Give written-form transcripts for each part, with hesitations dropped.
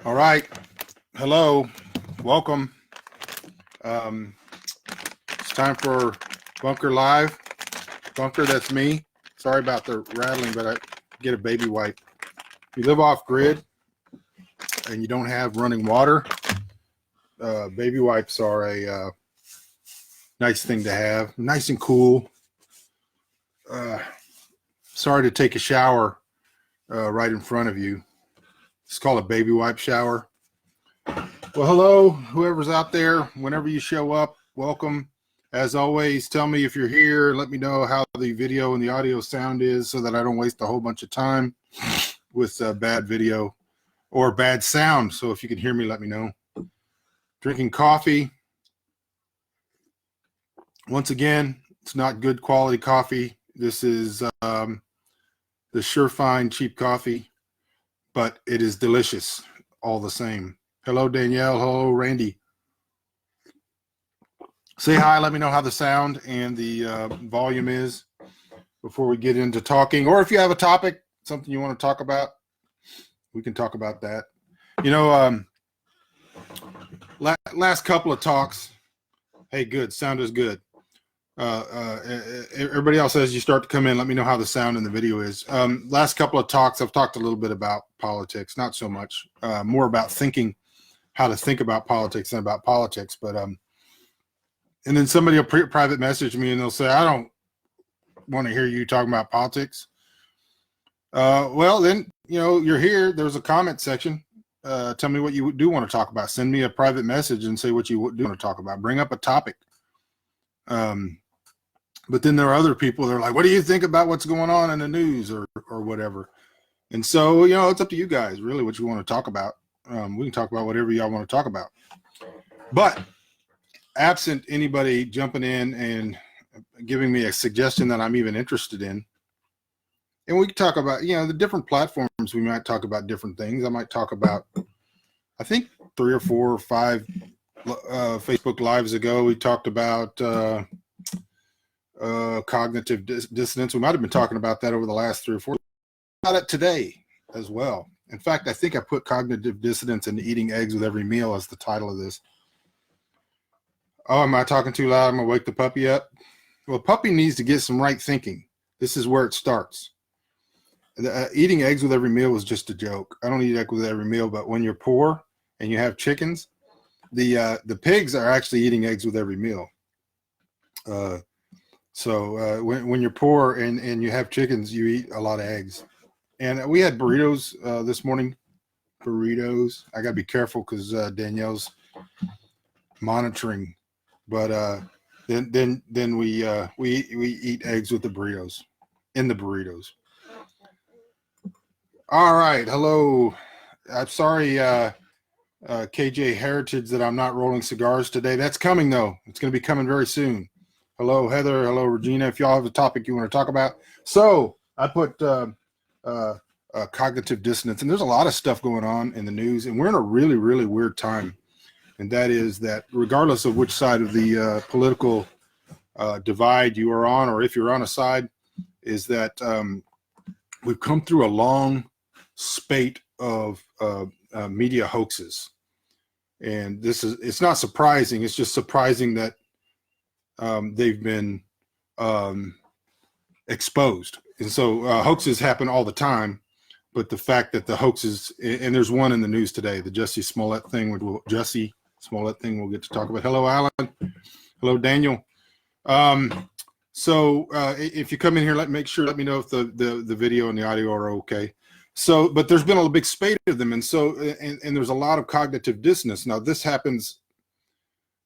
All right. Hello. Welcome. It's time for Bunker Live. Bunker, that's me. Sorry about the rattling, but I get a baby wipe. If you live off grid and you don't have running water, baby wipes are a nice thing to have. Nice and cool. Sorry to take a shower right in front of you. It's called a baby wipe shower. Well, hello, whoever's out there. Whenever you show up, welcome. As always, tell me if you're here. Let me know how the video and the audio sound is so that I don't waste a whole bunch of time with bad video or bad sound. So if you can hear me, let me know. Drinking coffee. Once again, it's not good quality coffee. This is the Surefine cheap coffee, but it is delicious all the same. Hello, Danielle. Hello, Randy. Say hi. Let me know how the sound and the volume is before we get into talking. Or if you have a topic, something you want to talk about, we can talk about that. You know, last couple of talks, hey, good. Sound is good. Everybody else, as you start to come in, let me know how the sound and the video is. Last couple of talks, I've talked a little bit about politics, not so much, more about thinking, how to think about politics than about politics. But and then somebody will private message me and they'll say, I don't want to hear you talking about politics. Well, then, you know, you're here. There's a comment section. Tell me what you do want to talk about. Send me a private message and say what you do want to talk about. Bring up a topic. But then there are other people that are like, what do you think about what's going on in the news or whatever? And so, you know, it's up to you guys, really, what you want to talk about. We can talk about whatever y'all want to talk about. But absent anybody jumping in and giving me a suggestion that I'm even interested in, and we can talk about, you know, the different platforms. We might talk about different things. I might talk about, I think 3 or 4 or 5 Facebook Lives ago, we talked about cognitive dissonance. We might have been talking about that over the last 3 or 4. About it today as well. In fact, I think I put cognitive dissonance and eating eggs with every meal as the title of this. Oh, am I talking too loud? I'm going to wake the puppy up. Well, puppy needs to get some right thinking. This is where it starts. Eating eggs with every meal was just a joke. I don't eat eggs with every meal, but when you're poor and you have chickens, the pigs are actually eating eggs with every meal. So when you're poor and you have chickens, you eat a lot of eggs. And we had burritos this morning. Burritos. I got to be careful because Danielle's monitoring. But then we eat eggs with the burritos, in the burritos. All right. Hello. I'm sorry, KJ Heritage, that I'm not rolling cigars today. That's coming, though. It's going to be coming very soon. Hello, Heather. Hello, Regina. If y'all have a topic you want to talk about. So I put cognitive dissonance, and there's a lot of stuff going on in the news, and we're in a really, really weird time. And that is that regardless of which side of the political divide you are on, or if you're on a side, is that we've come through a long spate of media hoaxes. And it's not surprising. It's just surprising that they've been exposed. And so hoaxes happen all the time, but the fact that the hoaxes, and there's one in the news today, the Jussie Smollett thing, we'll get to talk about. Hello, Alan. Hello, Daniel. So if you come in here, let me know if the video and the audio are okay. So, but there's been a big spate of them. And so, and there's a lot of cognitive dissonance. Now this happens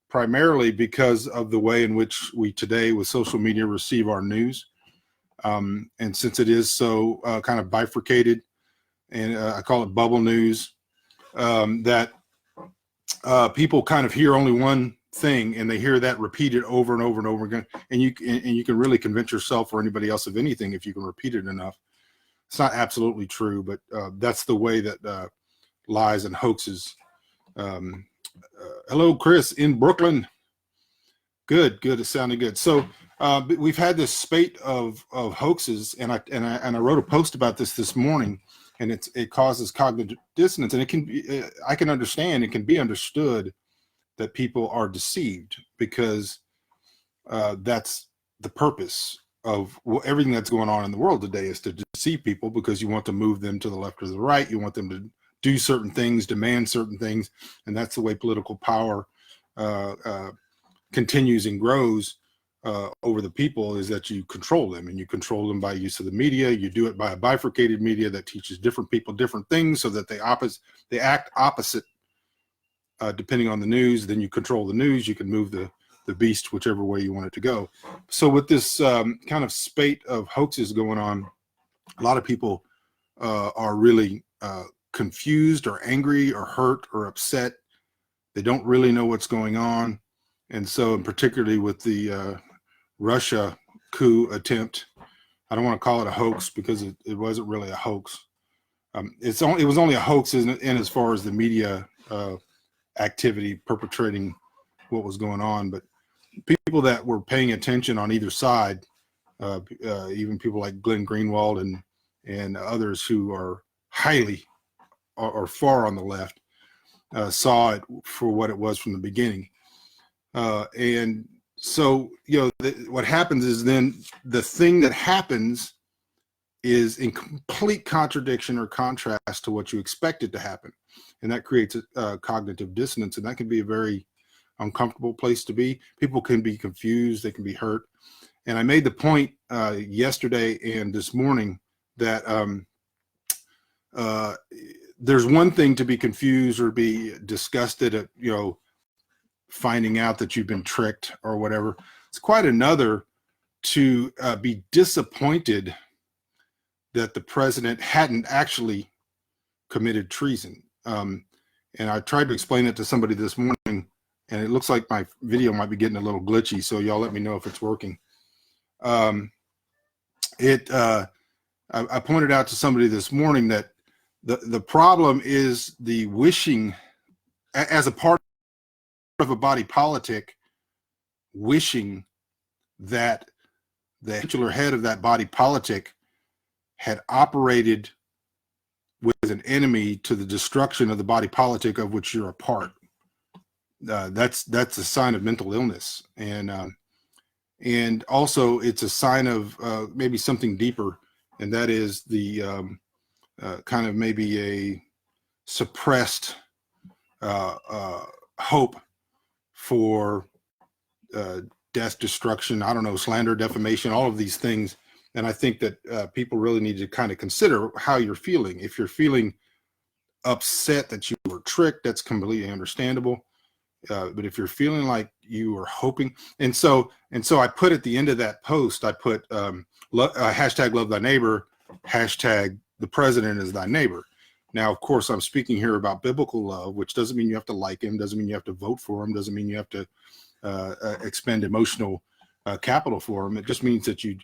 primarily because of the way in which we today with social media receive our news. And since it is so kind of bifurcated, and I call it bubble news, that people kind of hear only one thing and they hear that repeated over and over and over again. And you can really convince yourself or anybody else of anything if you can repeat it enough. It's not absolutely true, but that's the way that lies and hoaxes. Hello, Chris in Brooklyn. Good. It sounded good. So we've had this spate of hoaxes, and I wrote a post about this morning, and it causes cognitive dissonance. And it can be, I can understand, it can be understood that people are deceived, because that's the purpose of everything that's going on in the world today, is to deceive people, because you want to move them to the left or the right. You want them to do certain things, demand certain things, and that's the way political power continues and grows over the people, is that you control them, and you control them by use of the media. You do it by a bifurcated media that teaches different people different things, so that they act opposite depending on the news. Then you control the news. You can move the beast whichever way you want it to go. So with this kind of spate of hoaxes going on, a lot of people are really confused or angry or hurt or upset. They don't really know what's going on. And so, and particularly with the Russia coup attempt, I don't want to call it a hoax, because it wasn't really a hoax. It was only a hoax in as far as the media activity perpetrating what was going on. But people that were paying attention on either side, even people like Glenn Greenwald and others who are highly or far on the left, saw it for what it was from the beginning. And so, what happens is, then the thing that happens is in complete contradiction or contrast to what you expected to happen. And that creates a cognitive dissonance, and that can be a very uncomfortable place to be. People can be confused, they can be hurt. And I made the point yesterday and this morning that there's one thing to be confused or be disgusted at, finding out that you've been tricked or whatever. It's quite another to be disappointed that the president hadn't actually committed treason. And I tried to explain it to somebody this morning, and it looks like my video might be getting a little glitchy, so y'all let me know if it's working. I pointed out to somebody this morning that the problem is the wishing, as a part of a body politic, wishing that the titular head of that body politic had operated with an enemy to the destruction of the body politic of which you're a part. That's a sign of mental illness, and also it's a sign of maybe something deeper, and that is the kind of maybe a suppressed hope for death, destruction, I don't know, slander, defamation, all of these things. And I think that people really need to kind of consider how you're feeling. If you're feeling upset that you were tricked, that's completely understandable. But if you're feeling like you were hoping, and so I put at the end of that post, I put hashtag love thy neighbor, hashtag the president is thy neighbor. Now, of course, I'm speaking here about biblical love, which doesn't mean you have to like him, doesn't mean you have to vote for him, doesn't mean you have to expend emotional capital for him. It just means that you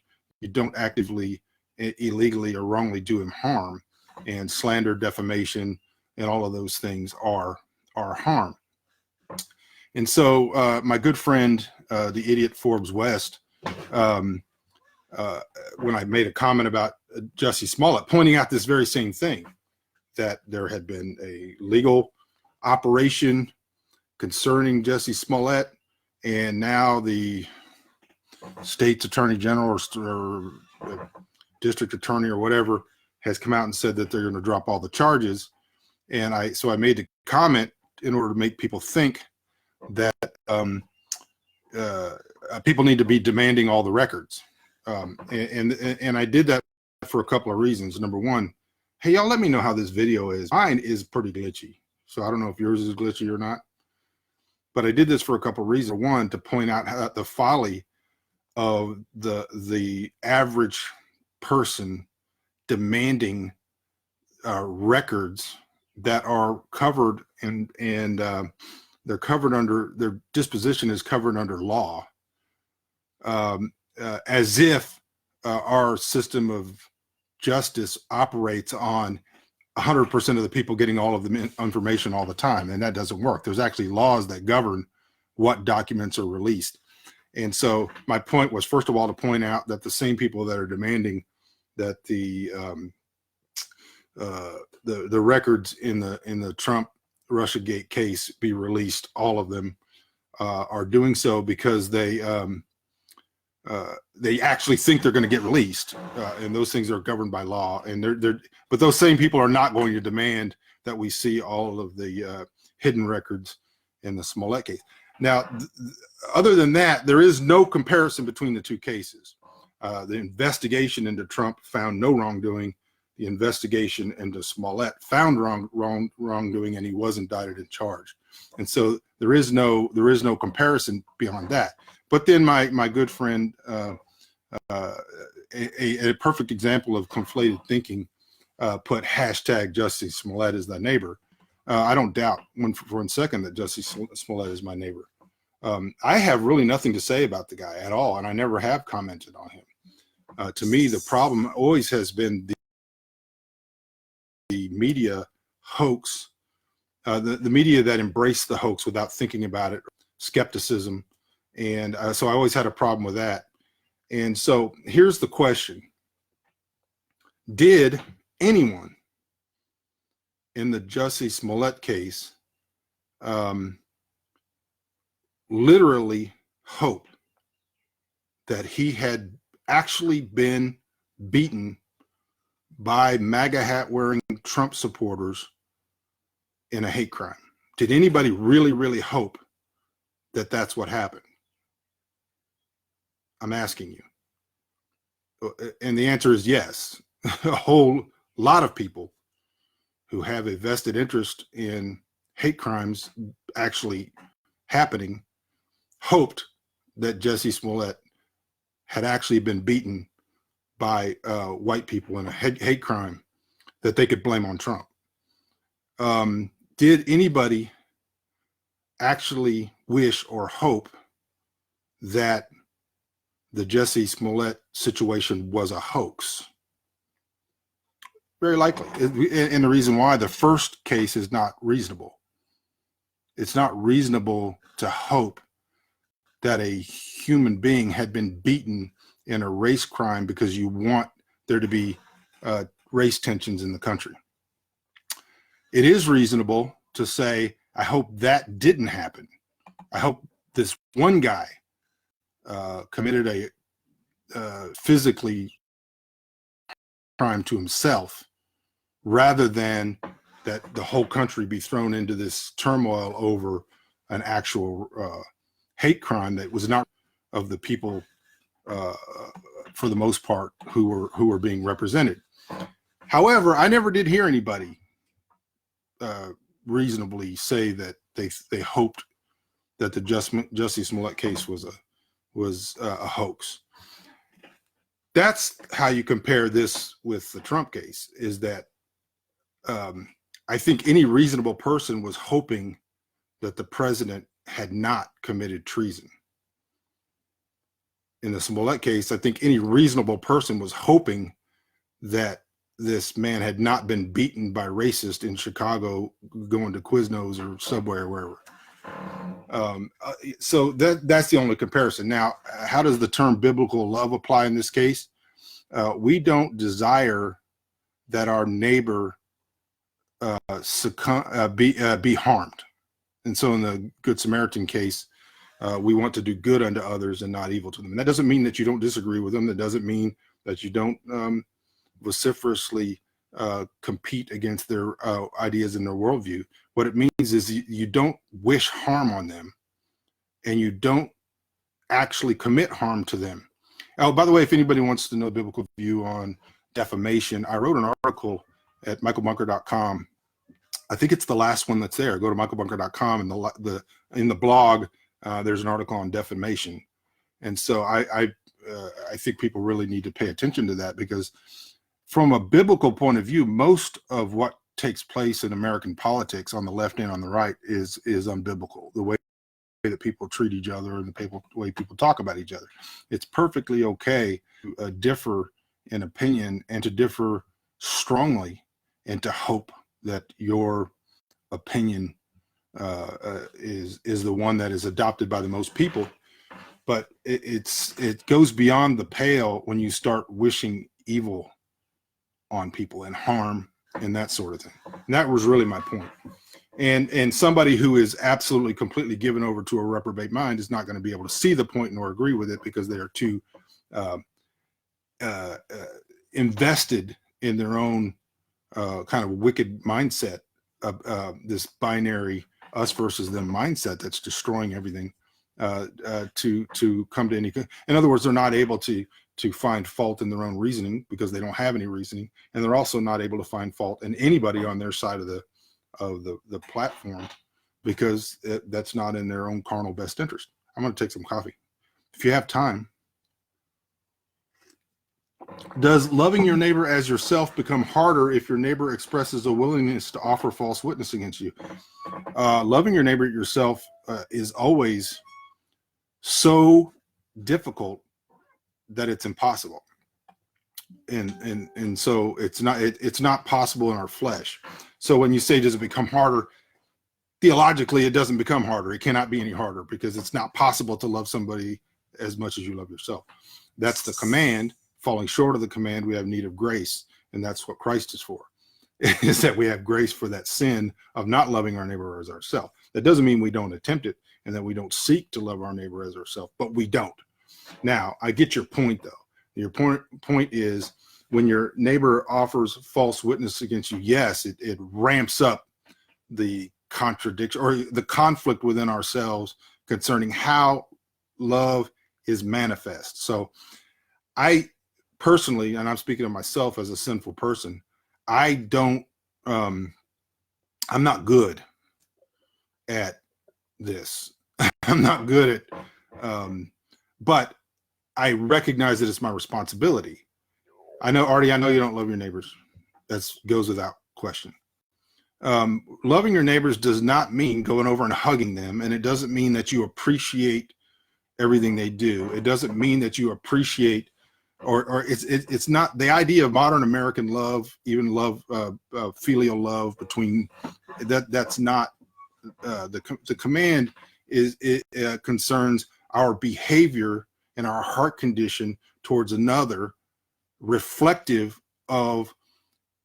don't actively, illegally, or wrongly do him harm. And slander, defamation, and all of those things are harm. And so my good friend, the idiot Forbes West, when I made a comment about Jussie Smollett, pointing out this very same thing, that there had been a legal operation concerning Jussie Smollett, and now the state's attorney general or district attorney or whatever has come out and said that they're going to drop all the charges. And so I made the comment in order to make people think that people need to be demanding all the records. And I did that for a couple of reasons. Number one, hey, y'all, let me know how this video is. Mine is pretty glitchy, so I don't know if yours is glitchy or not. But I did this for a couple of reasons. One, to point out how the folly of the average person demanding records that are covered and they're covered under, their disposition is covered under law, as if our system of justice operates on 100% of the people getting all of the information all the time, and that doesn't work. There's actually laws that govern what documents are released. And so my point was, first of all, to point out that the same people that are demanding that the the records in the Trump Russiagate case be released. All of them are doing so because they actually think they're going to get released, and those things are governed by law. And but those same people are not going to demand that we see all of the hidden records in the Smollett case. Now, other than that, there is no comparison between the two cases. The investigation into Trump found no wrongdoing. The investigation into Smollett found wrongdoing, and he was indicted and charged. And so there is no comparison beyond that. But then my good friend, a perfect example of conflated thinking, put hashtag Justice Smollett is thy neighbor. I don't doubt for 1 second that Justice Smollett is my neighbor. I have really nothing to say about the guy at all, and I never have commented on him. To me, the problem always has been the media hoax, the media that embraced the hoax without thinking about it, skepticism. And so I always had a problem with that. And so here's the question. Did anyone in the Jussie Smollett case literally hope that he had actually been beaten by MAGA hat wearing Trump supporters in a hate crime? Did anybody really, really hope that that's what happened? I'm asking you. And the answer is yes. A whole lot of people who have a vested interest in hate crimes actually happening hoped that Jussie Smollett had actually been beaten by white people in a hate crime that they could blame on Trump. Did anybody actually wish or hope that the Jussie Smollett situation was a hoax? Very likely. And the reason why, the first case is not reasonable. It's not reasonable to hope that a human being had been beaten in a race crime because you want there to be race tensions in the country. It is reasonable to say, I hope that didn't happen. I hope this one guy committed a physically crime to himself, rather than that the whole country be thrown into this turmoil over an actual hate crime that was not of the people, for the most part, who were being represented. However, I never did hear anybody reasonably say that they hoped that the Jussie Smollett case was a hoax. That's how you compare this with the Trump case, is that I think any reasonable person was hoping that the president had not committed treason. In the Smollett case, I think any reasonable person was hoping that this man had not been beaten by racists in Chicago going to Quiznos or Subway or wherever. So that's the only comparison. Now, how does the term biblical love apply in this case? We don't desire that our neighbor be harmed. And so in the Good Samaritan case, we want to do good unto others and not evil to them. And that doesn't mean that you don't disagree with them. That doesn't mean that you don't vociferously compete against their ideas and their worldview. What it means is you don't wish harm on them, and you don't actually commit harm to them. Oh, by the way, if anybody wants to know the biblical view on defamation, I wrote an article at michaelbunker.com. I think it's the last one that's there. Go to michaelbunker.com, and in the blog, there's an article on defamation. And so I think people really need to pay attention to that, because from a biblical point of view, most of what takes place in American politics on the left and on the right is unbiblical. The way that people treat each other and the way people talk about each other. It's perfectly okay to differ in opinion and to differ strongly and to hope that your opinion is the one that is adopted by the most people. But it goes beyond the pale when you start wishing evil on people and harm and that sort of thing. And that was really my point. And somebody who is absolutely completely given over to a reprobate mind is not going to be able to see the point nor agree with it, because they are too invested in their own kind of wicked mindset of this binary us versus them mindset that's destroying everything, to come to any. In other words, they're not able to find fault in their own reasoning because they don't have any reasoning, and they're also not able to find fault in anybody on their side of the platform, because that's not in their own carnal best interest. I'm going to take some coffee. If you have time. Does loving your neighbor as yourself become harder if your neighbor expresses a willingness to offer false witness against you? Loving your neighbor yourself is always so difficult that it's impossible. And so it's not possible in our flesh. So when you say, does it become harder? Theologically, it doesn't become harder. It cannot be any harder, because it's not possible to love somebody as much as you love yourself. That's the command. Falling short of the command, we have need of grace. And that's what Christ is for, is that we have grace for that sin of not loving our neighbor as ourselves. That doesn't mean we don't attempt it and that we don't seek to love our neighbor as ourselves, but we don't. Now, I get your point, though. Your point is, when your neighbor offers false witness against you, yes, it ramps up the contradiction or the conflict within ourselves concerning how love is manifest. So I personally, and I'm speaking of myself as a sinful person, I'm not good at this. I'm not good at, but I recognize that it's my responsibility. I know, Artie, I know you don't love your neighbors. That goes without question. Loving your neighbors does not mean going over and hugging them, and it doesn't mean that you appreciate everything they do. It doesn't mean that you appreciate, or it's not the idea of modern American love, even love, filial love between that. That's not the command. It concerns our behavior and our heart condition towards another, reflective of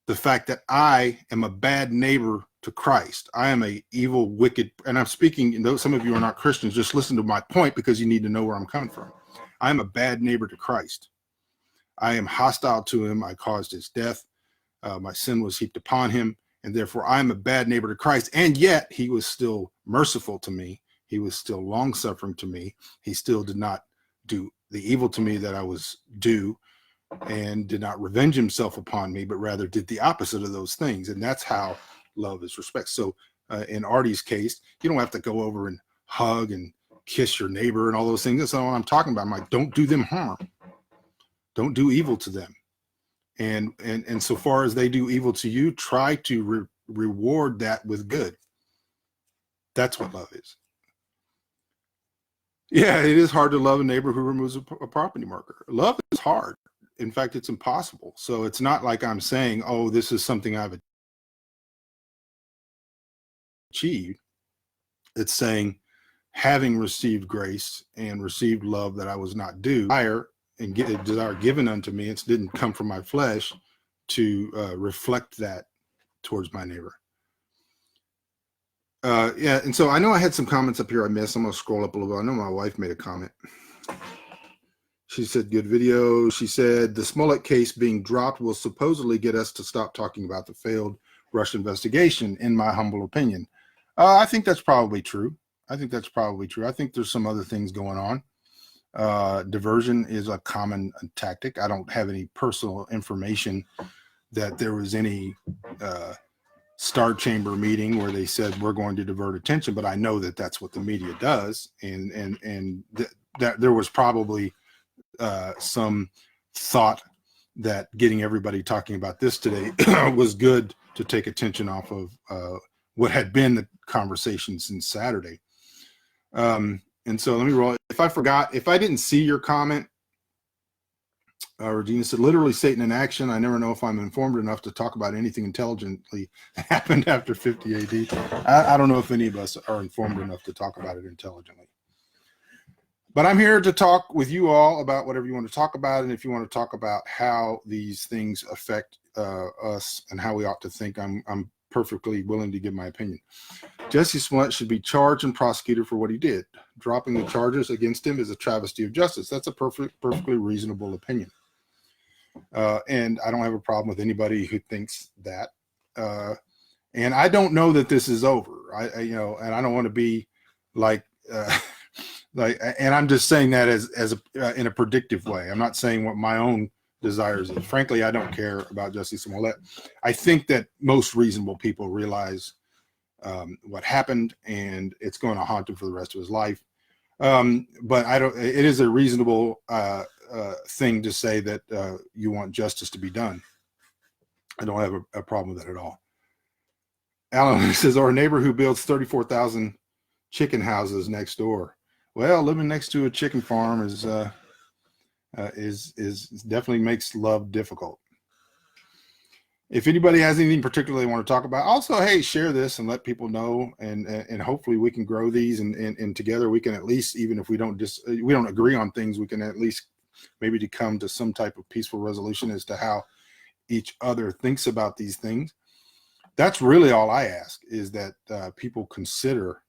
the fact that I am a bad neighbor to Christ. I am a evil, wicked, and I'm speaking, though some of you are not Christians, just listen to my point, because you need to know where I'm coming from. I'm a bad neighbor to Christ. I am hostile to him. I caused his death. My sin was heaped upon him, and therefore I'm a bad neighbor to Christ. And yet he was still merciful to me. He was still long-suffering to me. He still did not do the evil to me that I was due, and did not revenge himself upon me, but rather did the opposite of those things. And that's how love is respect. So in Artie's case, you don't have to go over and hug and kiss your neighbor and all those things. That's not what I'm talking about. I'm like, don't do them harm. Don't do evil to them. And so far as they do evil to you, try to reward that with good. That's what love is. Yeah, it is hard to love a neighbor who removes a property marker. Love is hard. In fact, it's impossible. So it's not like I'm saying, oh, this is something I've achieved. It's saying, having received grace and received love that I was not due, desire and get a desire given unto me, it didn't come from my flesh, to reflect that towards my neighbor. Yeah, and so I know I had some comments up here I missed. I'm going to scroll up a little bit. I know my wife made a comment. She said, good video. She said, the Smollett case being dropped will supposedly get us to stop talking about the failed Russia investigation, in my humble opinion. I think that's probably true. I think there's some other things going on. Diversion is a common tactic. I don't have any personal information that there was any Star Chamber meeting where they said we're going to divert attention, but I know that that's what the media does. And that there was probably some thought that getting everybody talking about this today was good to take attention off of what had been the conversation since Saturday. And so let me roll. If I didn't see your comment, Regina said, literally Satan in action. I never know if I'm informed enough to talk about anything intelligently that happened after 50 AD. I don't know if any of us are informed enough to talk about it intelligently. But I'm here to talk with you all about whatever you want to talk about. And if you want to talk about how these things affect us and how we ought to think, I'm perfectly willing to give my opinion. Jesse Smollett should be charged and prosecuted for what he did. Dropping the charges against him is a travesty of justice. That's a perfectly reasonable opinion. And I don't have a problem with anybody who thinks that. And I don't know that this is over. And I don't want to be like, and I'm just saying that as in a predictive way. I'm not saying what my own desires is. Frankly, I don't care about Jesse Smollett. I think that most reasonable people realize what happened, and it's going to haunt him for the rest of his life. But I don't. It is a reasonable thing to say that you want justice to be done. I don't have a problem with that at all. Alan says, our neighbor who builds 34,000 chicken houses next door. Well, living next to a chicken farm is definitely makes love difficult. If anybody has anything particular they want to talk about, also, hey, share this and let people know, and hopefully we can grow these, and together we can at least, even if we don't agree on things, we can at least maybe to come to some type of peaceful resolution as to how each other thinks about these things. That's really all I ask, is that people consider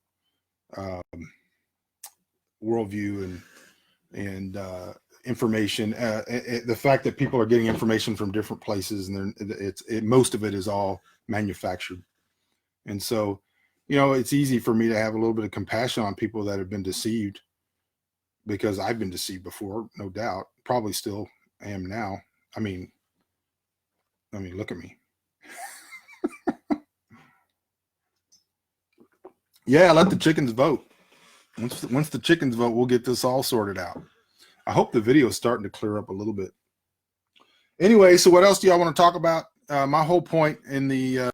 worldview and information. The fact that people are getting information from different places, and most of it is all manufactured. And so, it's easy for me to have a little bit of compassion on people that have been deceived, because I've been deceived before, no doubt. Probably still am now. I mean, look at me. Yeah, let the chickens vote. Once the chickens vote, we'll get this all sorted out. I hope the video is starting to clear up a little bit. Anyway, so what else do y'all want to talk about? My whole point in the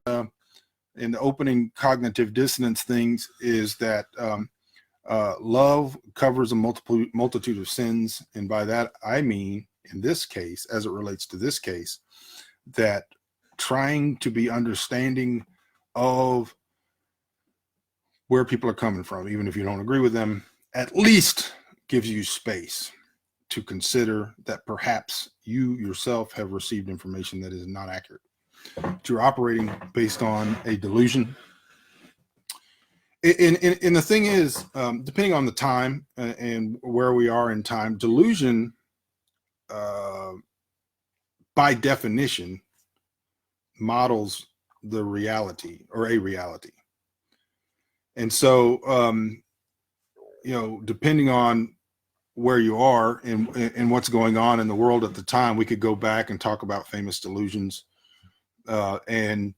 opening cognitive dissonance things is that love covers a multitude of sins, and by that I mean, in this case, as it relates to this case, that trying to be understanding of where people are coming from, even if you don't agree with them, at least gives you space to consider that perhaps you yourself have received information that is not accurate. That you're operating based on a delusion. And the thing is, depending on the time and where we are in time, delusion, by definition, models the reality or a reality. And so, depending on where you are and what's going on in the world at the time, we could go back and talk about famous delusions. And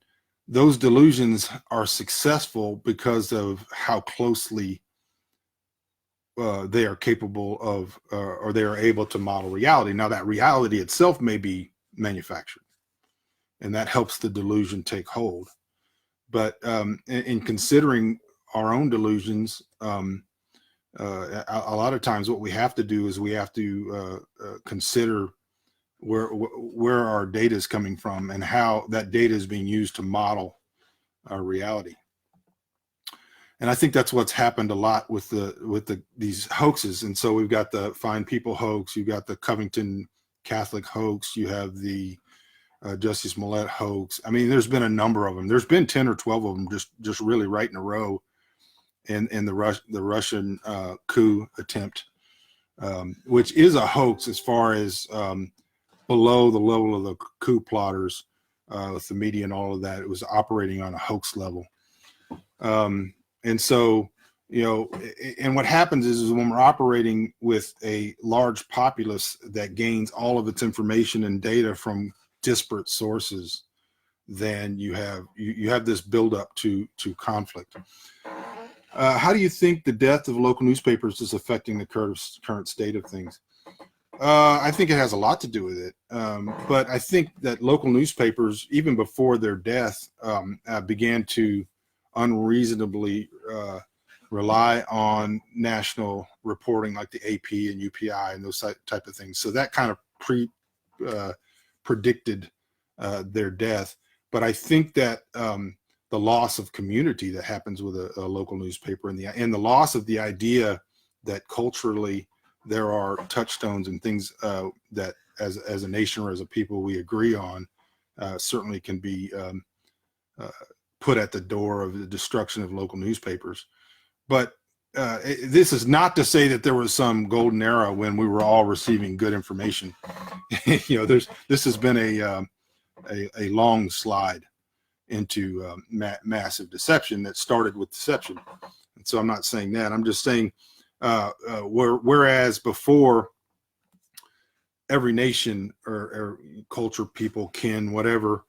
those delusions are successful because of how closely they are capable of, or they are able to model reality. Now, that reality itself may be manufactured, and that helps the delusion take hold. But in considering our own delusions, a lot of times what we have to do is we have to consider where our data is coming from and how that data is being used to model our reality. And I think that's what's happened a lot with these hoaxes. And so we've got the Fine People hoax, you've got the Covington Catholic hoax, you have the Jesse Smollett hoax. I mean, there's been a number of them. There's been 10 or 12 of them just really right in a row. In the Russian coup attempt, which is a hoax as far as below the level of the coup plotters with the media and all of that. It was operating on a hoax level. And so, and what happens is when we're operating with a large populace that gains all of its information and data from disparate sources, then you have this buildup to conflict. How do you think the death of local newspapers is affecting the current state of things? I think it has a lot to do with it. But I think that local newspapers, even before their death, began to unreasonably rely on national reporting like the AP and UPI and those type of things. So that kind of predicted their death. But I think that the loss of community that happens with a local newspaper and the loss of the idea that culturally there are touchstones and things that as a nation or as a people we agree on, certainly can be put at the door of the destruction of local newspapers. But this is not to say that there was some golden era when we were all receiving good information. This has been a long slide into massive deception that started with deception. And so I'm not saying that. I'm just saying whereas before, every nation or culture, people, kin, whatever,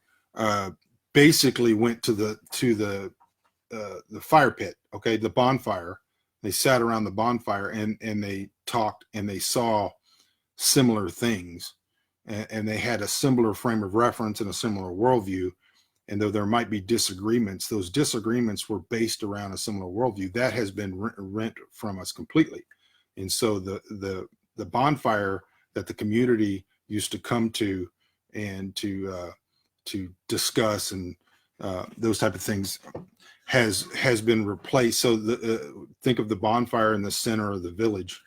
basically went to the fire pit, okay, the bonfire. They sat around the bonfire and they talked and they saw similar things, and they had a similar frame of reference and a similar worldview. And though there might be disagreements, those disagreements were based around a similar worldview. That has been rent from us completely. And so the bonfire that the community used to come to and to discuss and those type of things has been replaced. So think of the bonfire in the center of the village,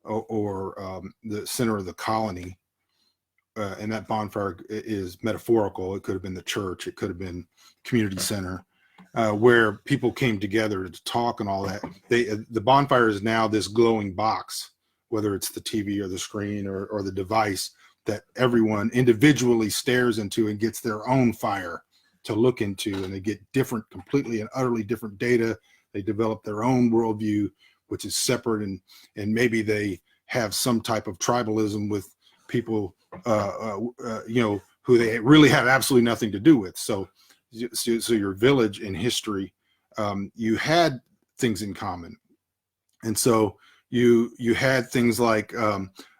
or the center of the colony. And that bonfire is metaphorical. It could have been the church. It could have been community center, where people came together to talk and all that. The bonfire is now this glowing box, whether it's the TV or the screen or the device that everyone individually stares into and gets their own fire to look into, and they get different, completely and utterly different data. They develop their own worldview, which is separate, and maybe they have some type of tribalism with people who they really have absolutely nothing to do with. So your village in history, you had things in common, and so you had things like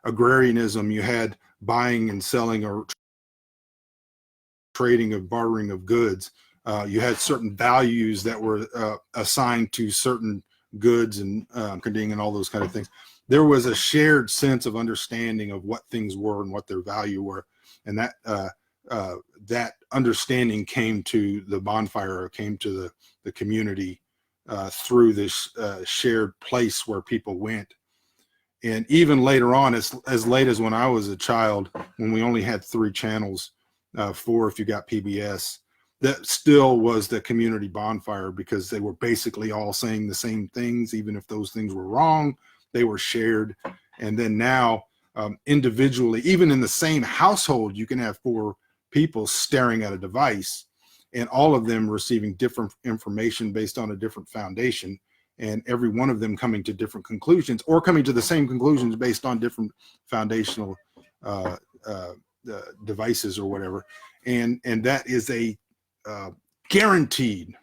agrarianism. You had buying and selling or trading of bartering of goods. You had certain values that were assigned to certain goods and and all those kind of things. There was a shared sense of understanding of what things were and what their value were, and that understanding came to the bonfire, or came to the community through this shared place where people went. And even later on, as late as when I was a child, when we only had 3 channels, 4 if you got PBS, that still was the community bonfire, because they were basically all saying the same things. Even if those things were wrong, they were shared. And then now, individually, even in the same household, you can have 4 people staring at a device, and all of them receiving different information based on a different foundation, and every one of them coming to different conclusions, or coming to the same conclusions based on different foundational devices or whatever. And that is a guaranteed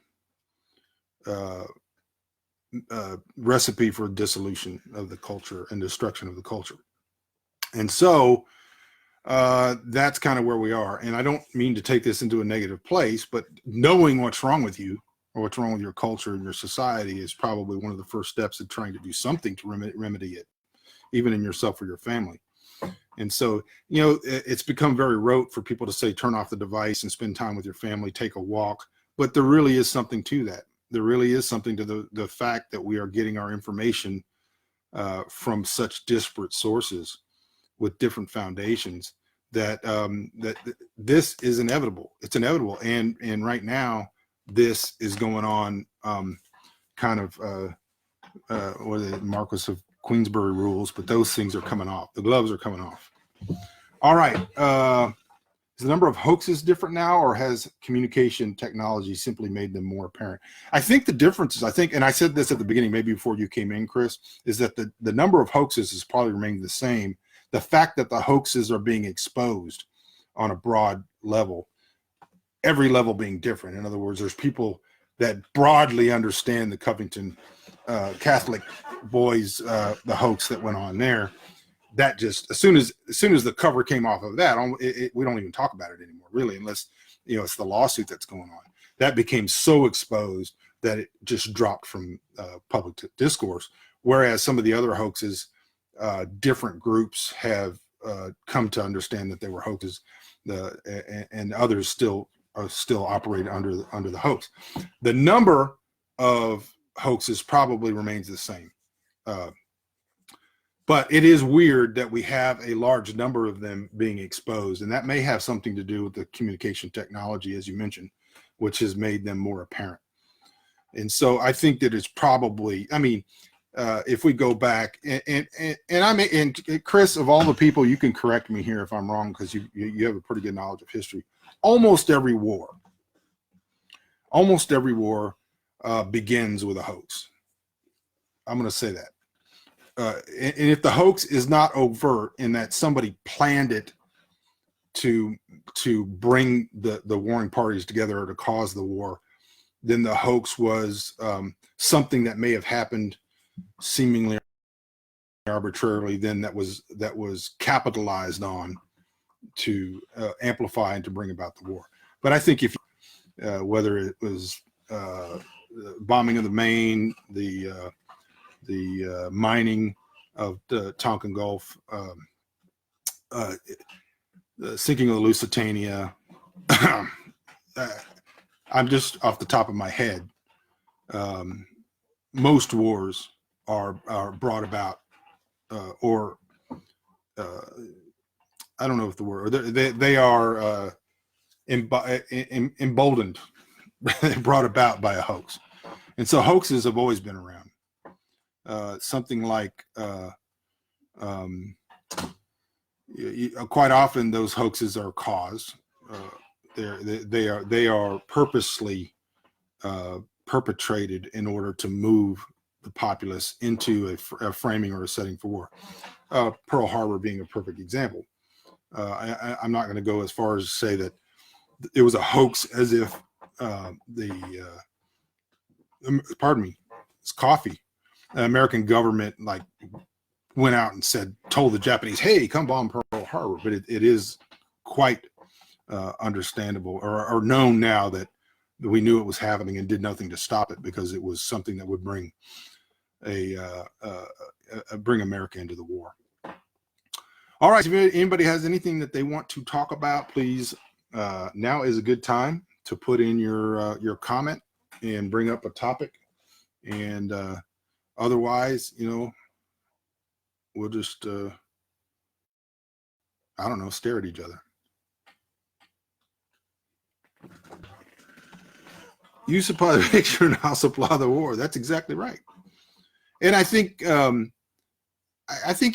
recipe for dissolution of the culture and destruction of the culture. And so that's kind of where we are. And I don't mean to take this into a negative place, but knowing what's wrong with you or what's wrong with your culture and your society is probably one of the first steps in trying to do something to remedy it, even in yourself or your family. And so, it's become very rote for people to say, turn off the device and spend time with your family, take a walk. But there really is something to that. There really is something to the fact that we are getting our information from such disparate sources with different foundations, that this is inevitable. It's inevitable. And right now, this is going on kind of what are the Marquis of Queensberry rules, but those things are coming off. The gloves are coming off. All right. Is the number of hoaxes different now, or has communication technology simply made them more apparent? I think the difference is, and I said this at the beginning, maybe before you came in, Chris, is that the number of hoaxes has probably remained the same. The fact that the hoaxes are being exposed on a broad level, every level being different. In other words, there's people that broadly understand the Covington Catholic boys, the hoax that went on there. That just, as soon as the cover came off of that, we don't even talk about it anymore, really, unless it's the lawsuit that's going on. That became so exposed that it just dropped from public discourse. Whereas some of the other hoaxes, different groups have come to understand that they were hoaxes, and others still operate under the hoax. The number of hoaxes probably remains the same. But it is weird that we have a large number of them being exposed, and that may have something to do with the communication technology, as you mentioned, which has made them more apparent. And so I think that it's probably, I mean, if we go back and I mean, and Chris, of all the people, you can correct me here if I'm wrong, because you have a pretty good knowledge of history. Almost every war begins with a hoax. I'm going to say that. And if the hoax is not overt in that somebody planned it to bring the warring parties together or to cause the war, then the hoax was something that may have happened seemingly arbitrarily, then that was capitalized on to amplify and to bring about the war. But I think if whether it was bombing of the Maine, the mining of the Tonkin Gulf, the sinking of the Lusitania, I'm just off the top of my head. Most wars are brought about, or I don't know if the word, they are emboldened, brought about by a hoax. And so hoaxes have always been around. Something like quite often those hoaxes are caused. They are purposely perpetrated in order to move the populace into a framing or a setting for war. Pearl Harbor being a perfect example. I'm not going to go as far as to say that it was a hoax, as if it's coffee. The American government like went out and told the Japanese, "Hey, come bomb Pearl Harbor." But it is quite understandable or known now that we knew it was happening and did nothing to stop it, because it was something that would bring bring America into the war. All right, if anybody has anything that they want to talk about, please, now is a good time to put in your comment and bring up a topic. And otherwise, we'll just, I don't know, stare at each other. You supply the picture and I'll supply the war. That's exactly right. And I think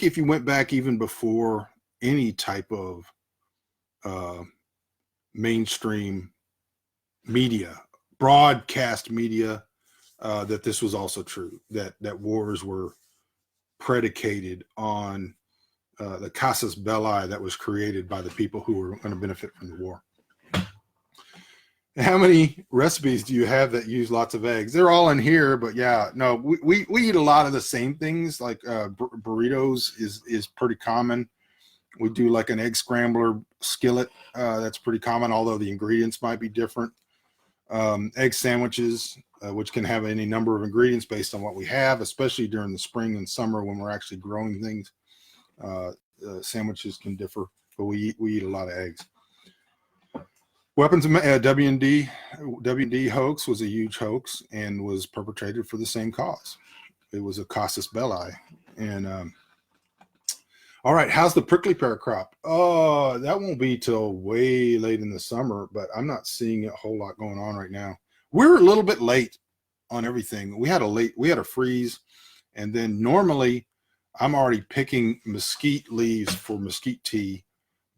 if you went back even before any type of mainstream media, broadcast media, that this was also true, that wars were predicated on the casus belli that was created by the people who were going to benefit from the war. How many recipes do you have that use lots of eggs? They're all in here, but yeah, no, we eat a lot of the same things. Like burritos is pretty common. We do like an egg scrambler skillet. That's pretty common, although the ingredients might be different. Egg sandwiches, which can have any number of ingredients based on what we have, especially during the spring and summer when we're actually growing things. Sandwiches can differ, but we eat a lot of eggs. Weapons of W&D hoax was a huge hoax and was perpetrated for the same cause. It was a casus belli. And all right, how's the prickly pear crop? Oh, that won't be till way late in the summer, but I'm not seeing a whole lot going on right now. We're a little bit late on everything. We had a freeze, and then normally I'm already picking mesquite leaves for mesquite tea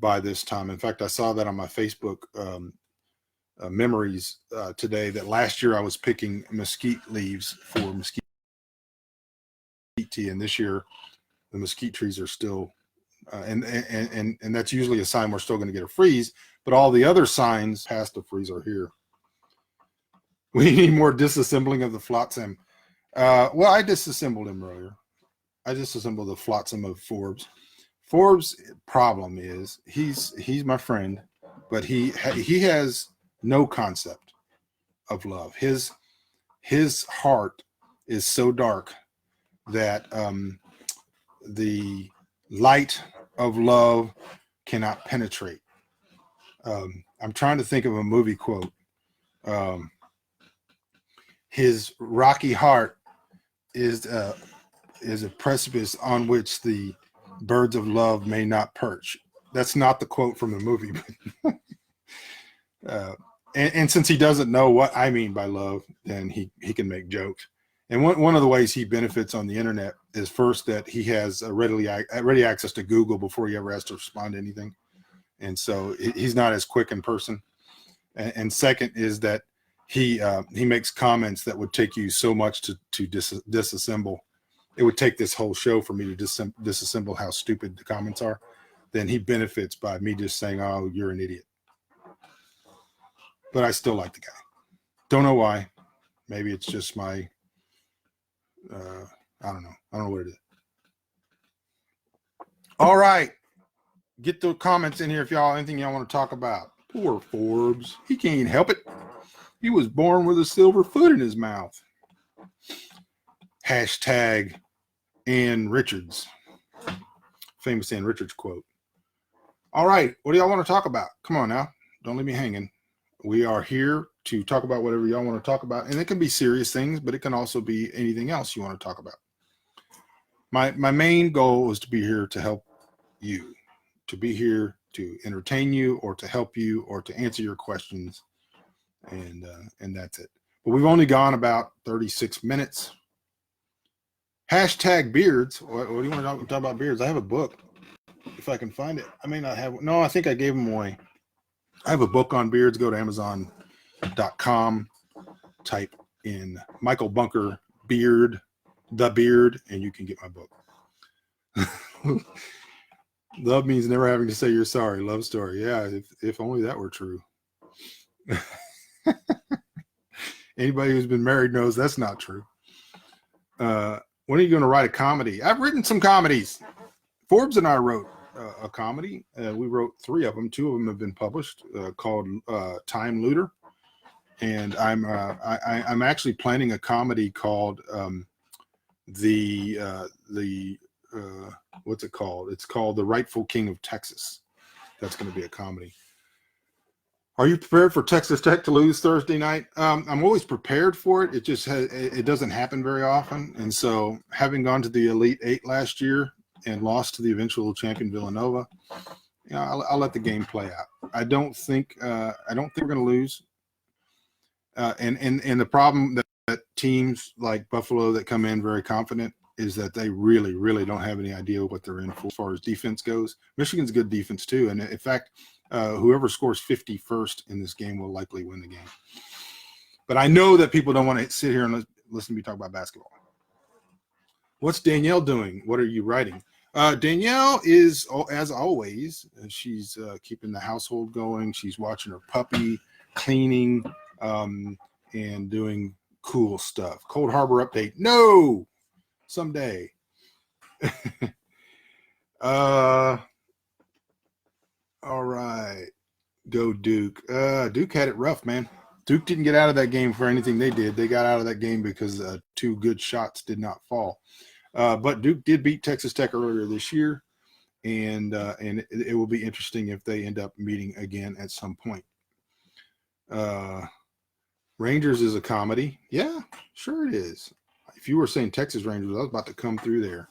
by this time. In fact, I saw that on my Facebook memories today, that last year I was picking mesquite leaves for mesquite tea, and this year the mesquite trees are still and that's usually a sign we're still going to get a freeze, but all the other signs past the freeze are here. We need more disassembling of the flotsam. Well, I disassembled him earlier. I disassembled the flotsam of Forbes. Forbes' problem is he's my friend, but he has no concept of love. His heart is so dark that the light of love cannot penetrate. I'm trying to think of a movie quote. His rocky heart is is a precipice on which the birds of love may not perch. That's not the quote from the movie. And since he doesn't know what I mean by love, then he can make jokes. And one of the ways he benefits on the internet is first that he has ready access to Google before he ever has to respond to anything. And so he's not as quick in person. And second is that he makes comments that would take you so much to disassemble. It would take this whole show for me to disassemble how stupid the comments are. Then he benefits by me just saying, "Oh, you're an idiot." But I still like the guy. Don't know why. Maybe it's just my, I don't know. I don't know what it is. All right. Get the comments in here if y'all, anything y'all want to talk about. Poor Forbes. He can't help it. He was born with a silver foot in his mouth. Hashtag Ann Richards. Famous Ann Richards quote. All right. What do y'all want to talk about? Come on now. Don't leave me hanging. We are here to talk about whatever y'all want to talk about. And it can be serious things, but it can also be anything else you want to talk about. My main goal is to be here to help you, to be here to entertain you or to help you or to answer your questions. And that's it. But we've only gone about 36 minutes. Hashtag beards. What do you want to talk about beards? I have a book. If I can find it. I may not have. No, I think I gave them away. I have a book on beards. Go to Amazon.com, type in Michael Bunker beard, the beard, and you can get my book. Love means never having to say you're sorry. Love story. Yeah, if only that were true. Anybody who's been married knows that's not true. When are you going to write a comedy? I've written some comedies. Forbes and I wrote a comedy. We wrote 3 of them. 2 of them have been published, called Time Looter. And I'm actually planning a comedy called what's it called? It's called The Rightful King of Texas. That's going to be a comedy. Are you prepared for Texas Tech to lose Thursday night? I'm always prepared for it. It just it doesn't happen very often. And so, having gone to the Elite 8 last year and lost to the eventual champion Villanova, you know, I'll let the game play out. I don't think we're going to lose. And the problem that teams like Buffalo that come in very confident is that they really, really don't have any idea what they're in for as far as defense goes. Michigan's a good defense too, and in fact, whoever scores 51st in this game will likely win the game. But I know that people don't want to sit here and listen to me talk about basketball. What's Danielle doing? What are you writing? Danielle is, as always, she's keeping the household going. She's watching her puppy, cleaning, and doing cool stuff. Cold Harbor update. No, someday. All right. Go Duke. Duke had it rough, man. Duke didn't get out of that game for anything they did. They got out of that game because 2 good shots did not fall. But Duke did beat Texas Tech earlier this year, and it will be interesting if they end up meeting again at some point. Rangers is a comedy. Yeah, sure it is. If you were saying Texas Rangers, I was about to come through there.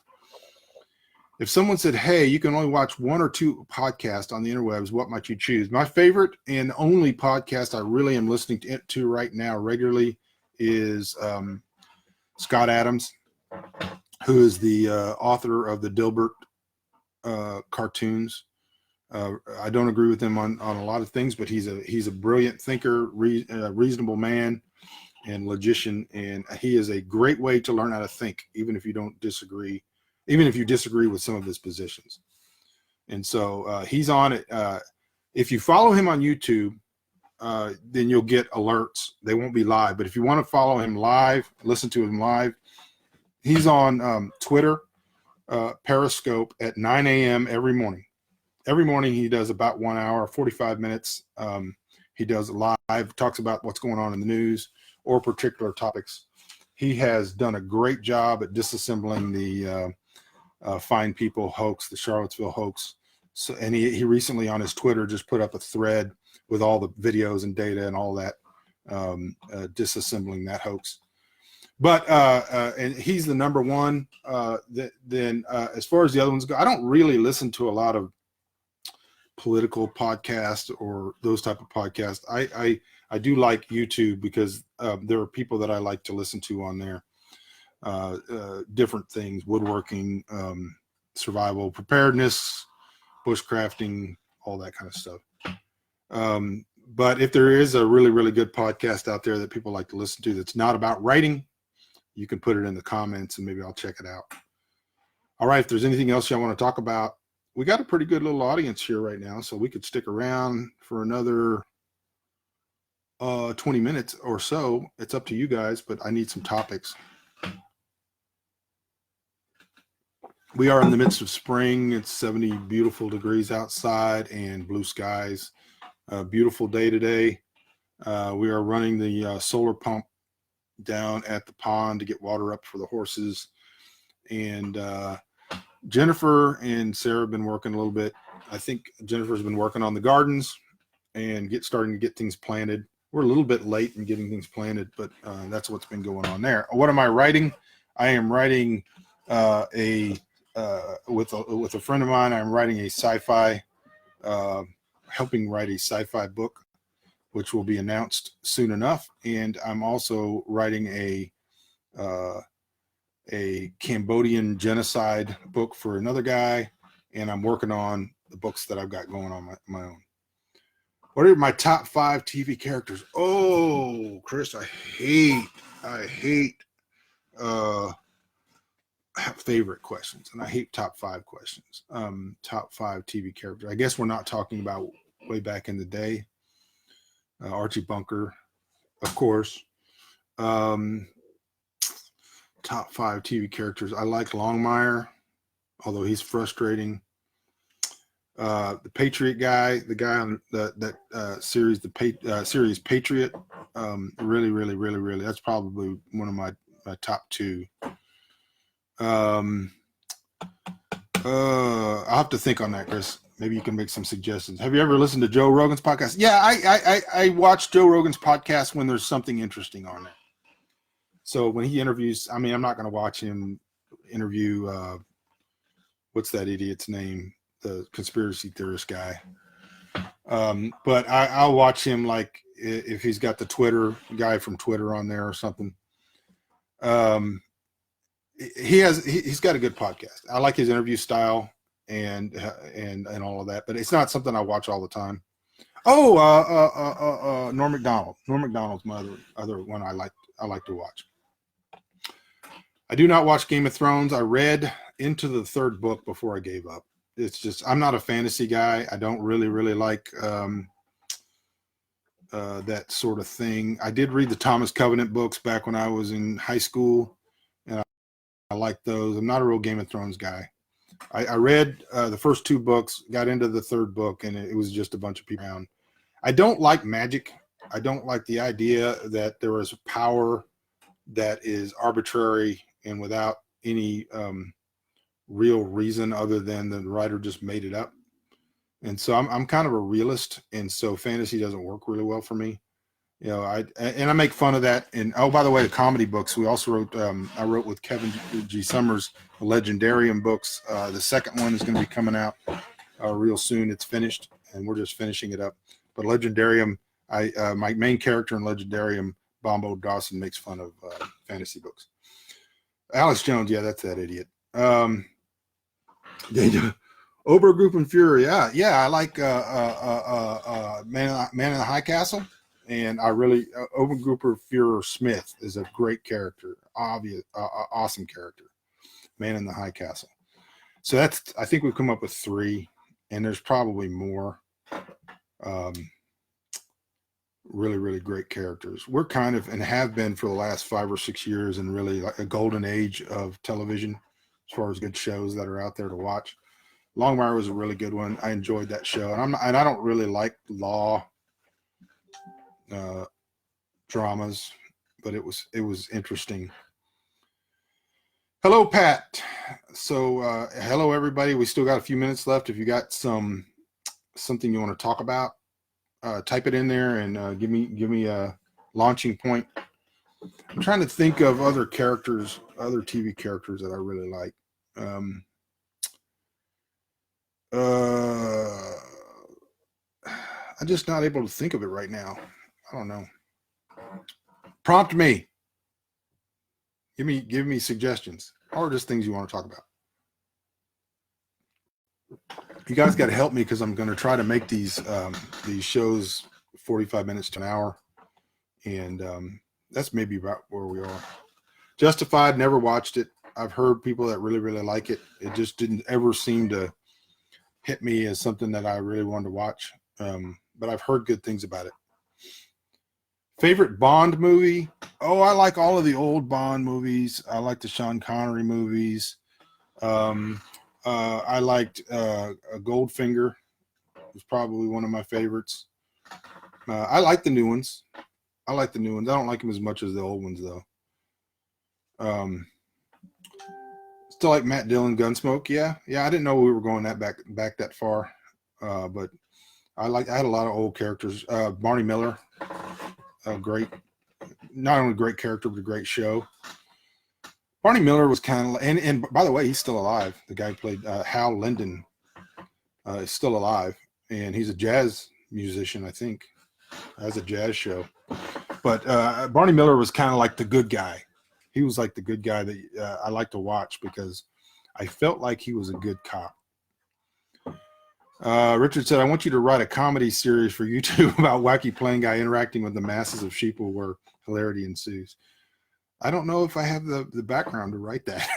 If someone said, hey, you can only watch 1 or 2 podcasts on the interwebs, what might you choose? My favorite and only podcast I really am listening to right now regularly is Scott Adams, who is the author of the Dilbert cartoons. I don't agree with him on a lot of things, but he's a brilliant thinker, reasonable man, and logician, and he is a great way to learn how to think, even if you disagree with some of his positions. And so he's on it. If you follow him on YouTube, then you'll get alerts. They won't be live, but if you want to follow him live, listen to him live, he's on Twitter, Periscope at 9 a.m. every morning. Every morning he does about 1 hour, 45 minutes. He does live, talks about what's going on in the news or particular topics. He has done a great job at disassembling the Fine People hoax, the Charlottesville hoax. So, and he recently on his Twitter just put up a thread with all the videos and data and all that, disassembling that hoax. But and he's the number one. Then as far as the other ones go, I don't really listen to a lot of political podcasts or those type of podcasts. I do like YouTube because there are people that I like to listen to on there. Different things: woodworking, survival, preparedness, bushcrafting, all that kind of stuff. But if there is a really, really good podcast out there that people like to listen to that's not about writing, you can put it in the comments and maybe I'll check it out. All right, if there's anything else y'all want to talk about, we got a pretty good little audience here right now, so we could stick around for another 20 minutes or so. It's up to you guys, but I need some topics. We are in the midst of spring. It's 70 beautiful degrees outside and blue skies. Beautiful day today. We are running the solar pump down at the pond to get water up for the horses. And Jennifer and Sarah have been working a little bit. I think Jennifer's been working on the gardens and starting to get things planted. We're a little bit late in getting things planted, but that's what's been going on there. What am I writing? I am writing with a friend of mine. I'm writing a sci-fi, helping write a sci-fi book, which will be announced soon enough. And I'm also writing a Cambodian genocide book for another guy, and I'm working on the books that I've got going on my own. What are my top 5 TV characters? Oh, Chris, I hate favorite questions, and I hate top 5 questions. Top 5 TV characters. I guess we're not talking about way back in the day. Archie Bunker, of course. Top 5 TV characters. I like Longmire, although he's frustrating. The Patriot guy, the guy on that series, series Patriot, really. That's probably one of my top 2. I'll have to think on that, Chris. Maybe you can make some suggestions. Have you ever listened to Joe Rogan's podcast? Yeah, I watch Joe Rogan's podcast when there's something interesting on there. So when he interviews, I mean, I'm not going to watch him interview, what's that idiot's name? The conspiracy theorist guy. But I'll watch him, like, if he's got the Twitter guy from Twitter on there or something. He's got a good podcast. I like his interview style and all of that, but it's not something I watch all the time. Oh, Norm Macdonald. Norm Macdonald's my other one I like to watch. I do not watch Game of Thrones. I read into the 3rd book before I gave up. It's just, I'm not a fantasy guy. I don't really like that sort of thing. I did read the Thomas Covenant books back when I was in high school, and I like those. I'm not a real Game of Thrones guy. I read the first 2 books, got into the 3rd book, and it was just a bunch of people around. I don't like magic. I don't like the idea that there is power that is arbitrary and without any real reason other than the writer just made it up. And so I'm kind of a realist, and so fantasy doesn't work really well for me. You know, I make fun of that. And oh, by the way, the comedy books, we also wrote, I wrote with Kevin G. Summers, the Legendarium books. The second one is going to be coming out real soon. It's finished, and we're just finishing it up. But Legendarium, my main character in Legendarium, Bombo Dawson, makes fun of fantasy books. Alex Jones, yeah, that's that idiot. Obergruppenführer, yeah, I like Man in the High Castle, and I really Obergruppenführer Smith is a great character, awesome character, Man in the High Castle. So that's, I think we've come up with 3, and there's probably more. Really great characters. We're kind of, and have been for the last 5 or 6 years, in really like a golden age of television as far as good shows that are out there to watch. Longmire was a really good one. I enjoyed that show, and I don't really like law dramas, but it was interesting. Hello, Pat. So hello everybody. We still got a few minutes left. If you got something you want to talk about, type it in there and give me a launching point. I'm trying to think of other characters, other TV characters that I really like. I'm just not able to think of it right now. I don't know. Prompt me. Give me suggestions or just things you want to talk about. You guys got to help me because I'm going to try to make these shows 45 minutes to an hour, and that's maybe about where we are. Justified, never watched it. I've heard people that really, really like it. It just didn't ever seem to hit me as something that I really wanted to watch. But I've heard good things about it. Favorite Bond movie? Oh, I like all of the old Bond movies. I like the Sean Connery movies. I liked Goldfinger. It was probably one of my favorites. I like the new ones. I don't like them as much as the old ones, though. Still like Matt Dillon, Gunsmoke. Yeah. I didn't know we were going back that far, but I had a lot of old characters. Barney Miller, great, not only a great character but a great show. Barney Miller was kind of, and by the way, he's still alive. The guy who played Hal Linden is still alive, and he's a jazz musician, I think, has a jazz show. But Barney Miller was kind of like the good guy. He was like the good guy that I like to watch because I felt like he was a good cop. Richard said, I want you to write a comedy series for YouTube about wacky plane guy interacting with the masses of sheeple where hilarity ensues. I don't know if I have the background to write that.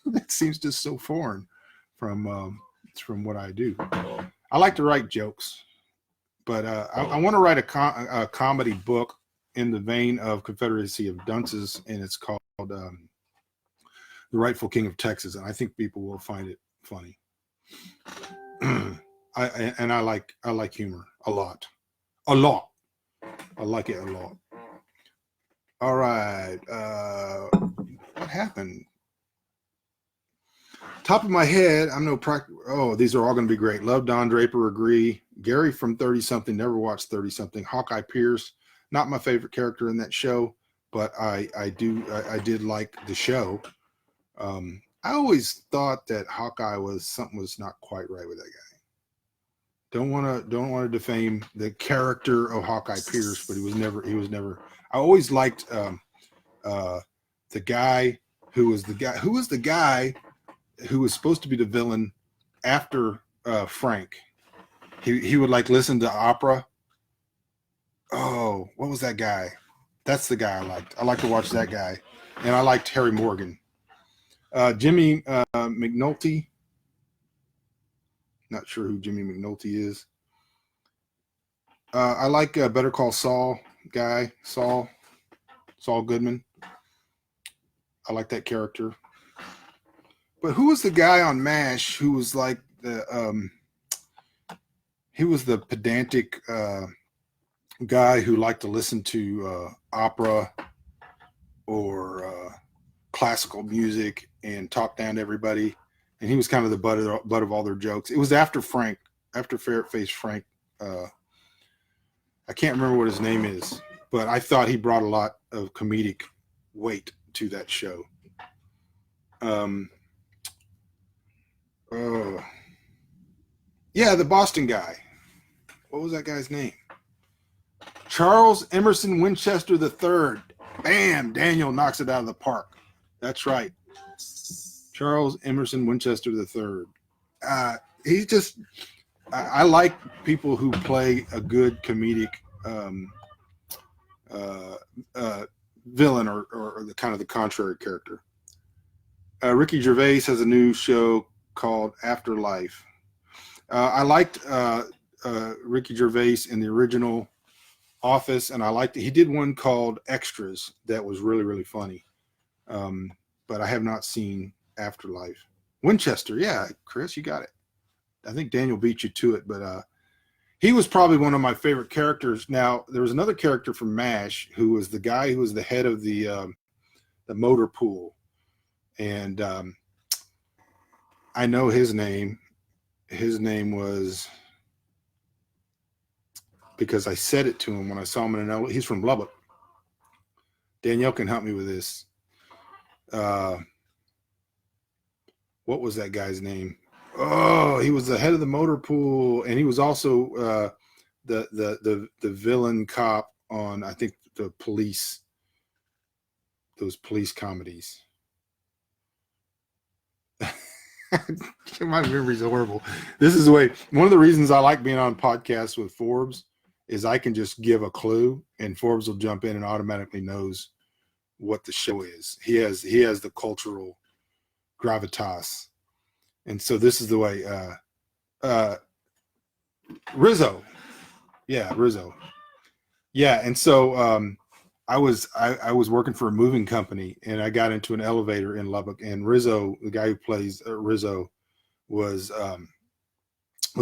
That seems just so foreign from what I do. I like to write jokes, but I want to write a comedy book in the vein of Confederacy of Dunces, and it's called The Rightful King of Texas, and I think people will find it funny. I like humor a lot. I like it a lot. All right. What happened? Top of my head, I'm no practical. Oh, these are all going to be great. Love Don Draper, agree. Gary from 30 something, never watched 30 something. Hawkeye Pierce, not my favorite character in that show, but I did like the show. I always thought that Hawkeye was not quite right with that guy. Don't want to defame the character of Hawkeye Pierce, but he was never. I always liked the guy who was the guy who was supposed to be the villain after Frank. He would like listen to opera. Oh, what was that guy? That's the guy I liked. I like to watch that guy, and I liked Harry Morgan. Jimmy McNulty. Not sure who Jimmy McNulty is. I like Better Call Saul guy, Saul Goodman. I like that character. But who was the guy on MASH who was like he was the pedantic guy who liked to listen to opera or classical music and talk down to everybody. And he was kind of the butt of all their jokes. It was after Ferret Face Frank. I can't remember what his name is, but I thought he brought a lot of comedic weight to that show. Yeah, the Boston guy. What was that guy's name? Charles Emerson Winchester III. Bam! Daniel knocks it out of the park. That's right. Charles Emerson Winchester III. He's just, I like people who play a good comedic villain or the kind of the contrary character. Ricky Gervais has a new show called Afterlife. I liked Ricky Gervais in the original Office, and I liked it. He did one called Extras that was really, really funny. But I have not seen Afterlife. Winchester, yeah, Chris, you got it. I think Daniel beat you to it, but he was probably one of my favorite characters. Now, there was another character from MASH who was the guy who was the head of the motor pool, and I know his name. His name was, because I said it to him when I saw him in an elevator. He's from Lubbock. Danielle can help me with this. What was that guy's name? Oh, he was the head of the motor pool, and he was also the villain cop on, I think, the police, those police comedies. My memory's horrible. This is the way. One of the reasons I like being on podcasts with Forbes is I can just give a clue, and Forbes will jump in and automatically knows what the show is. He has the cultural gravitas, and so this is the way. Rizzo, yeah, Rizzo, yeah, and so I was working for a moving company, and I got into an elevator in Lubbock, and Rizzo, the guy who plays Rizzo, was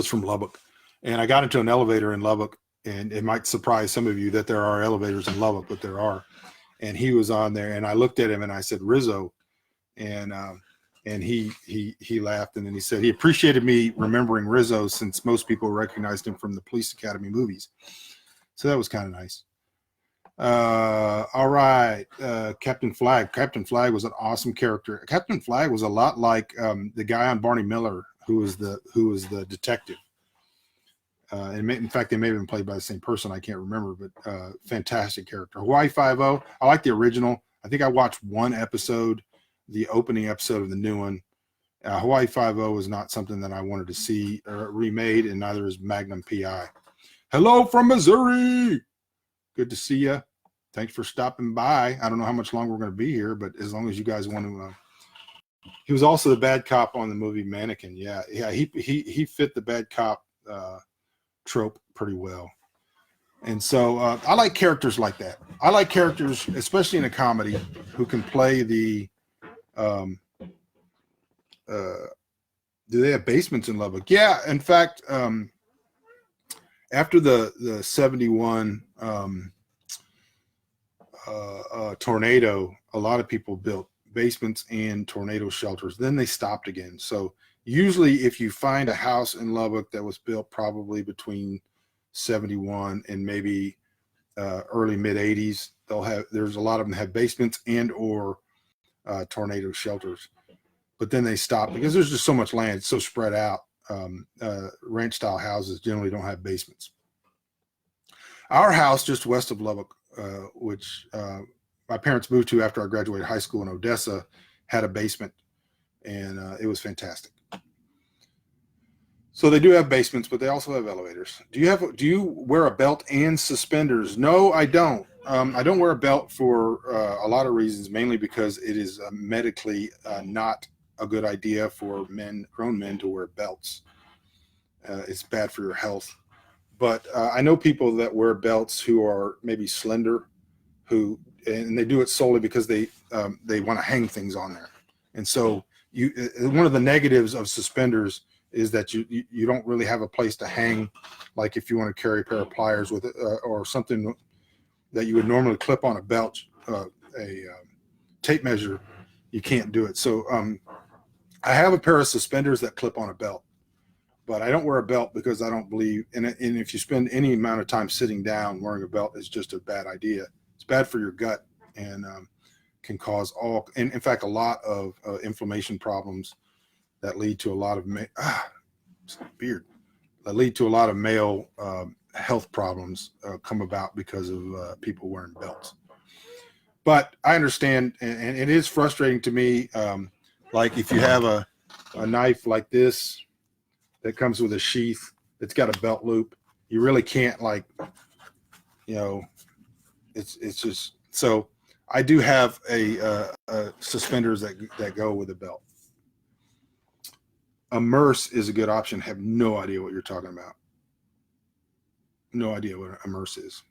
from Lubbock, and I got into an elevator in Lubbock, and it might surprise some of you that there are elevators in Lubbock, but there are, and he was on there, and I looked at him and I said Rizzo, and he laughed, and then he said he appreciated me remembering Rizzo since most people recognized him from the Police Academy movies, so that was kind of nice. All right. Captain Flag. Captain Flag was an awesome character. Captain Flag was a lot like the guy on Barney Miller, who was the detective. In fact, they may have been played by the same person. I can't remember, but fantastic character. Hawaii Five-0. I like the original. I think I watched one episode, the opening episode of the new one. Hawaii Five-0 was not something that I wanted to see remade, and neither is Magnum P.I. Hello from Missouri. Good to see you. Thanks for stopping by. I don't know how much longer we're going to be here, but as long as you guys want to. He was also the bad cop on the movie Mannequin. Yeah. He fit the bad cop trope pretty well. And so I like characters like that. I like characters, especially in a comedy, who can play the. Do they have basements in Lubbock? Yeah. In fact, after the 71 tornado, a lot of people built basements and tornado shelters. Then they stopped again. So usually if you find a house in Lubbock that was built probably between 71 and maybe early mid 80s, there's a lot of them have basements and or tornado shelters. But then they stopped because there's just so much land. It's so spread out. Ranch style houses generally don't have basements. Our house just west of Lubbock, which my parents moved to after I graduated high school in Odessa, had a basement, and it was fantastic. So they do have basements, but they also have elevators. Do you wear a belt and suspenders? No, I don't. I don't wear a belt for a lot of reasons, mainly because it is medically not a good idea for grown men to wear belts. It's bad for your health. But I know people that wear belts who are maybe slender, and they do it solely because they want to hang things on there. And so one of the negatives of suspenders is that you don't really have a place to hang, like if you want to carry a pair of pliers with it or something that you would normally clip on a belt, a tape measure, you can't do it. So I have a pair of suspenders that clip on a belt. But I don't wear a belt because I don't believe in it. And if you spend any amount of time sitting down, wearing a belt is just a bad idea. It's bad for your gut and can cause in fact, a lot of inflammation problems that lead to a lot of that lead to a lot of male health problems come about because of people wearing belts. But I understand, and it is frustrating to me. Like if you have a knife like this that comes with a sheath that's got a belt loop, you really can't it's just, so I do have a suspenders that go with a belt. A Merce is a good option. Have no idea what you're talking about. No idea what a Merce is.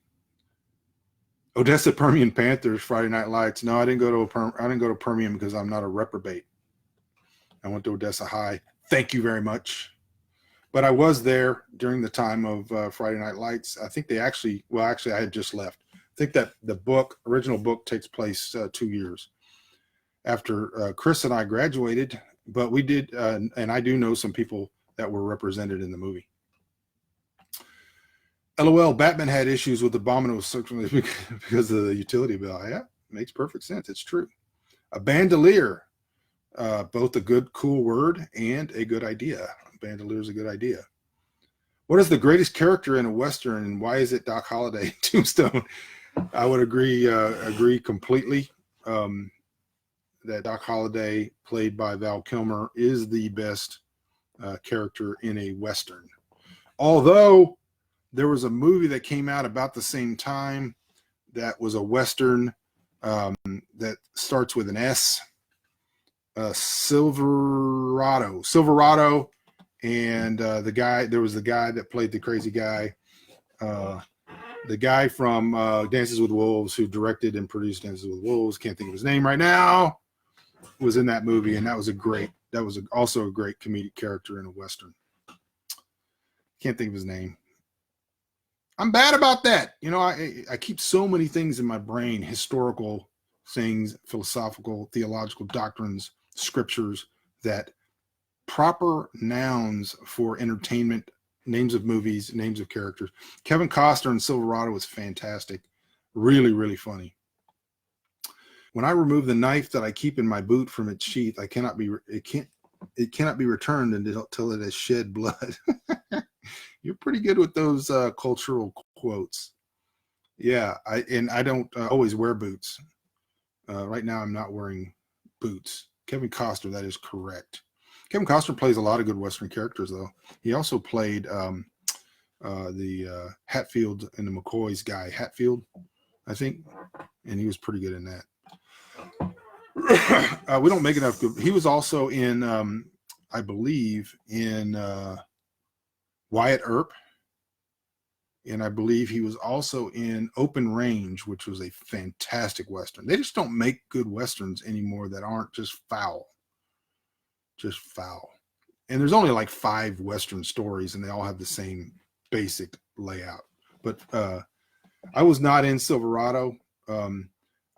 Odessa Permian Panthers, Friday Night Lights. No, I didn't go to Permian because I'm not a reprobate. I went to Odessa High. Thank you very much. But I was there during the time of Friday Night Lights. I think I had just left. I think that the original book takes place 2 years after Chris and I graduated. But we did, and I do know some people that were represented in the movie. LOL, Batman had issues with Abominable because of the utility bill. Yeah, Makes perfect sense. It's true. A bandolier, both a good, cool word and a good idea. A bandolier is a good idea. What is the greatest character in a Western, and why is it Doc Holliday? Tombstone. I would agree completely. That Doc Holliday, played by Val Kilmer, is the best character in a Western. Although there was a movie that came out about the same time that was a Western that starts with an S, Silverado, and there was the guy that played the crazy guy, the guy from Dances with Wolves, who directed and produced Dances with Wolves. Can't think of his name right now. Was in that movie, and that was also a great comedic character in a Western. Can't think of his name. I'm bad about that. You know, I keep so many things in my brain, historical things, philosophical, theological doctrines, scriptures, that proper nouns for entertainment, names of movies, names of characters. Kevin Costner in Silverado was fantastic. Really, really funny. When I remove the knife that I keep in my boot from its sheath, it cannot be returned until it has shed blood. You're pretty good with those cultural quotes. Yeah, I don't always wear boots. Right now, I'm not wearing boots. Kevin Costner, that is correct. Kevin Costner plays a lot of good Western characters, though. He also played the Hatfield and the McCoys guy, Hatfield, I think, and he was pretty good in that. We don't make enough good. He was also in, I believe, in Wyatt Earp, and I believe he was also in Open Range, which was a fantastic Western. They just don't make good Westerns anymore that aren't just foul. Just foul. And there's only like 5 Western stories, and they all have the same basic layout. But I was not in Silverado.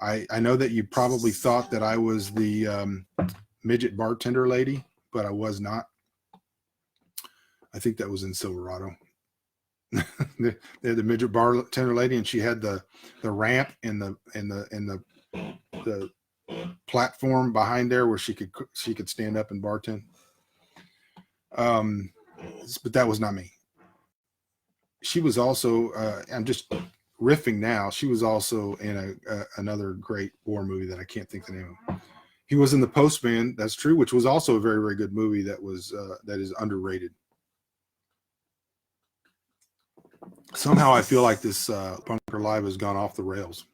I know that you probably thought that I was the midget bartender lady, but I was not. I think that was in Silverado. They had the midget bartender lady, and she had the ramp and the platform behind there where she could stand up and bartend. But that was not me. She was also. I'm just riffing now. She was also in another great war movie that I can't think the name of. He was in The Postman. That's true, which was also a very, very good movie that is underrated. Somehow I feel like this Bunker Live has gone off the rails,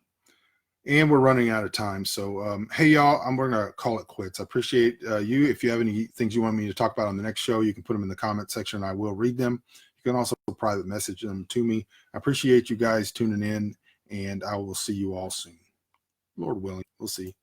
and we're running out of time. So, hey, y'all, I'm going to call it quits. I appreciate you. If you have any things you want me to talk about on the next show, you can put them in the comment section, and I will read them. You can also private message them to me. I appreciate you guys tuning in, and I will see you all soon. Lord willing, we'll see.